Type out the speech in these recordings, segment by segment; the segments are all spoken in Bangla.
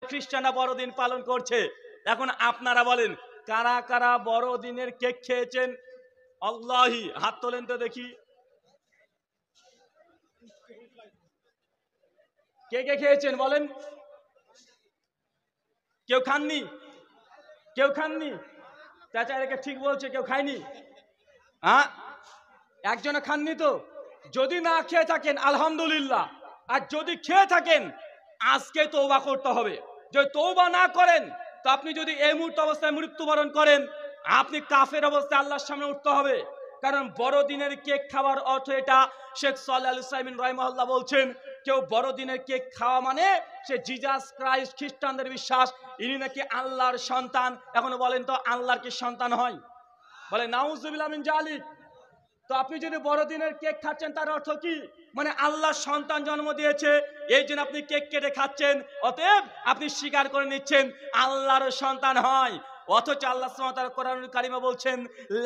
খ্রিস্টানরা বড়দিন পালন করছে। এখন আপনারা বলেন কারা কারা বড়দিনের কেক খেয়েছেন? আল্লাহি হাত তোলেন তো দেখি। কে কে খেয়েছেন বলেন? কেউ খাননি? কেউ খাননি? চাচা এটাকে ঠিক বলছে, কেউ খায়নি? হ্যাঁ, একজনে খাননি তো? যদি না খেয়ে থাকেন আলহামদুলিল্লাহ, আর যদি খেয়ে থাকেন আজকে তওবা করতে হবে। যদি তওবা না করেন তো আপনি যদি এই মুহূর্তে অবস্থায় মৃত্যুবরণ করেন, আপনি কাফের অবস্থায় আল্লাহর সামনে উঠতে হবে। কারণ বড়দিনের কেক খাওয়ার অর্থ এটা। শেখ সালেহ আল উসাইমিন রাহিমাহুল্লাহ বলছেন, কেউ বড়দিনের কেক খাওয়া মানে সে জিজাস ক্রাইস্ট, খ্রিস্টানদের বিশ্বাস ইনি নাকি আল্লাহর সন্তান। এখন বলেন তো আল্লাহর কি সন্তান হয়? বলে নাউজুবিল্লাহ মিন জালিক। তো আপনি যদি বড়দিনের কেক খাচ্ছেন তার অর্থ কি? মানে আল্লাহর সন্তান জন্ম দিয়েছে, এই জন্য আপনি কেক কেটে খাচ্ছেন, অতএব আপনি স্বীকার করে নিচ্ছেন আল্লাহর সন্তান হয়। অথচ আল্লাহ সুবহানাহু ওয়া তাআলা কোরআনুল কারিমে বলছেন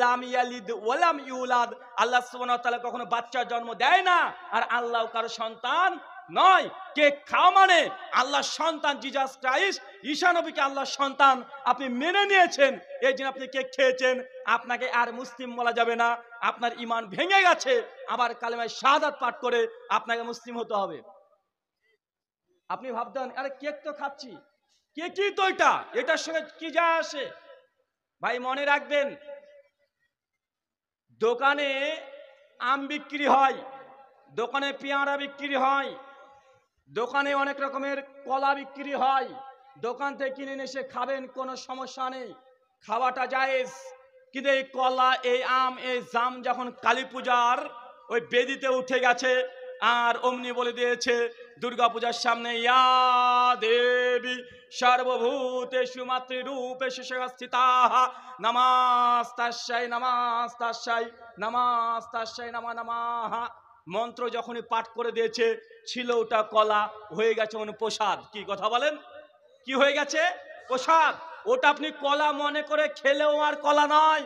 লাম ইয়ালিদ ওয়া লাম ইউলাদ, আল্লাহ সুবহানাহু ওয়া তাআলা কখনো বাচ্চার জন্ম দেয় না, আর আল্লাহ কারো সন্তান নয়। কেক খাওয়া মানে আল্লাহর সন্তান জিজাস ক্রাইস্ট ঈসা নবীকে আল্লাহর সন্তান আপনি মেনে নিয়েছেন, এই জন্য আপনি কেক খেয়েছেন। আপনাকে আর মুসলিম বলা যাবে না, আপনার ঈমান ভেঙে গেছে। আবার কালেমায়ে শাহাদাত পাঠ করে আপনাকে মুসলিম হতে হবে। আপনি ভাবতেন আরে কেক তো খাচ্ছি, কেকই তো এটা, এটার সঙ্গে কি যায় আসে? ভাই মনে রাখবেন, দোকানে আম বিক্রি হয়, দোকানে পেয়ারা বিক্রি হয়, দোকানে অনেক রকমের কলা বিক্রি হয়, দোকান থেকে কিনে এসে খাবেন, কোনো সমস্যা নেই, খাওয়াটা জায়েজ। কিন্তু এই কলা, এই আম, এই জাম যখন কালী পূজার ওই বেদিতে উঠে গেছে আর অমনি বলে দিয়েছে দুর্গা পূজার সামনে ইয়া দেবী সর্বভূতেষু মাতৃরূপেষু সংস্থিতাঃ নমস্তাস্যৈ নমস্তাস্যৈ নমস্তাস্যৈ নমঃ নমঃ মন্ত্র যখনই পাঠ করে দিয়েছে ছিল ওটা কলা, হয়ে গেছে প্রসাদ। কি কথা বলেন? কি হয়ে গেছে? প্রসাদ। ওটা আপনি কলা মনে করে খেলেও আর কলা নয়,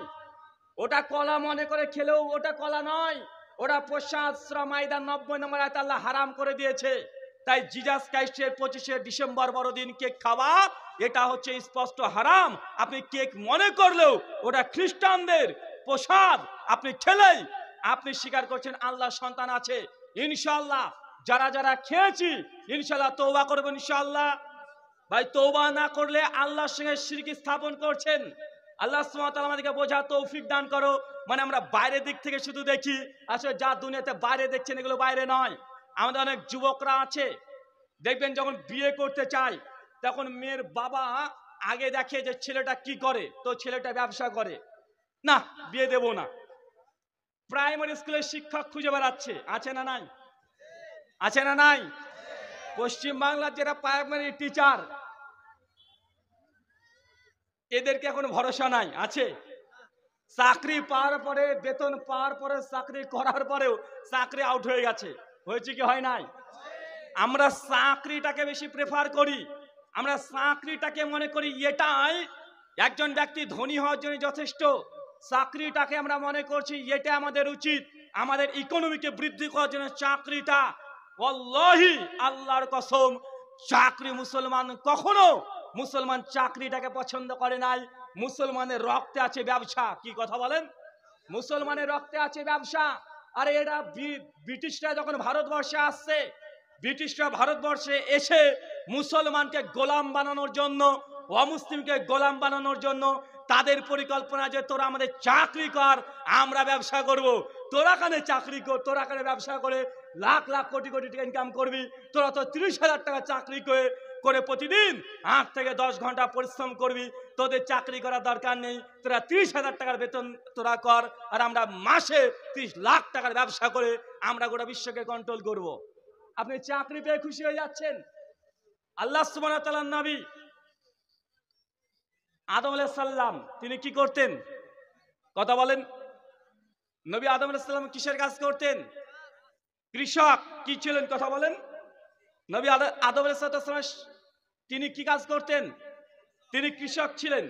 ওটা কলা মনে করে খেলেও ওটা কলা নয়, ওটা প্রসাদ। সূরা মাইদা 90 নম্বর আয়াতে আল্লাহ হারাম করে দিয়েছে। তাই জিজাস ক্রাইস্টের 25শে ডিসেম্বর বড়দিন কেক খাওয়া এটা হচ্ছে স্পষ্ট হারাম। আপনি কেক মনে করলেও ওটা খ্রিস্টানদের প্রসাদ, আপনি খেলেই আপনি স্বীকার করছেন আল্লাহর সন্তান আছে। ইনশাআল্লাহ যারা যারা খেয়েছি ইনশাআল্লাহ তওবা করবেন ইনশাআল্লাহ। ভাই তওবা না করলে আল্লাহর সঙ্গে শিরক স্থাপন করছেন। আল্লাহ সুবহানাহু ওয়া তাআলা আমাদেরকে বোঝার তৌফিক দান করো। মানে আমরা বাইরের দিক থেকে শুধু দেখি, আসলে যা দুনিয়াতে বাইরে দেখছেন এগুলো বাইরে নয়। আমাদের অনেক যুবকরা আছে, দেখবেন যখন বিয়ে করতে চায় তখন মেয়ের বাবা আগে দেখে যে ছেলেটা কি করে, তো ছেলেটা ব্যবসা করে, না বিয়ে দেব না। প্রাইমারি স্কুলের শিক্ষক খুঁজে বেড়াচ্ছে, আছে না নাই? আছে না নাই? পশ্চিম বাংলার যারা প্রাইমারি টিচার এদেরকে এখন ভরসা নাই, আছে? চাকরি পাওয়ার পরে, বেতন পাওয়ার পরে, চাকরি করার পরেও চাকরি আউট হয়ে গেছে। হয়েছে কি হয় নাই? আমরা চাকরিটাকে বেশি প্রেফার করি, আমরা চাকরিটাকে মনে করি এটাই একজন ব্যক্তি ধনী হওয়ার জন্য যথেষ্ট। চাকরিটাকে আমরা মনে করছি এটা আমাদের উচিত, আমাদের ইকোনমিকে বৃদ্ধি করার জন্য চাকরিটা। ওয়াল্লাহি আল্লাহর কসম, চাকরি মুসলমান কখনো মুসলমান চাকরিটাকে পছন্দ করে নাই। মুসলমানের রক্তে আছে ব্যবসা। কি কথা বলেন? মুসলমানের রক্তে আছে ব্যবসা। আরে এটা ব্রিটিশরা যখন ভারতবর্ষে আসছে, ব্রিটিশরা ভারতবর্ষে এসে মুসলমানকে গোলাম বানানোর জন্য, অমুসলিমকে গোলাম বানানোর জন্য তাদের পরিকল্পনা যে তোরা আমাদের চাকরি কর, আমরা ব্যবসা করব। তোরা কানে চাকরি কর, তোরা কানে ব্যবসা করে লাখ লাখ কোটি কোটি টাকা ইনকাম করবি। তোরা তো 30,000 টাকা চাকরি করে প্রতিদিন 8 থেকে 10 ঘন্টা পরিশ্রম করবি, তোদের চাকরি করার দরকার নেই। তোরা 30,000 টাকার বেতন তোরা কর, আর আমরা মাসে 30 লাখ টাকার ব্যবসা করে আমরা গোটা বিশ্বকে কন্ট্রোল করব। আপনি চাকরি পেয়ে খুশি হয়ে যাচ্ছেন। আল্লাহ সুবহানাহু ওয়া তাআলার নবী আদম আলাইহিস সালাম তিনি কি করতেন? কথা বলেন। নবী আদম আলাইহিস সালাম কিসের কাজ করতেন? কৃষক। কি ছিলেন? কথা বলেন। নবী আদম আলাইহিস সালাম তিনি কি কাজ করতেন? তিনি কৃষক ছিলেন।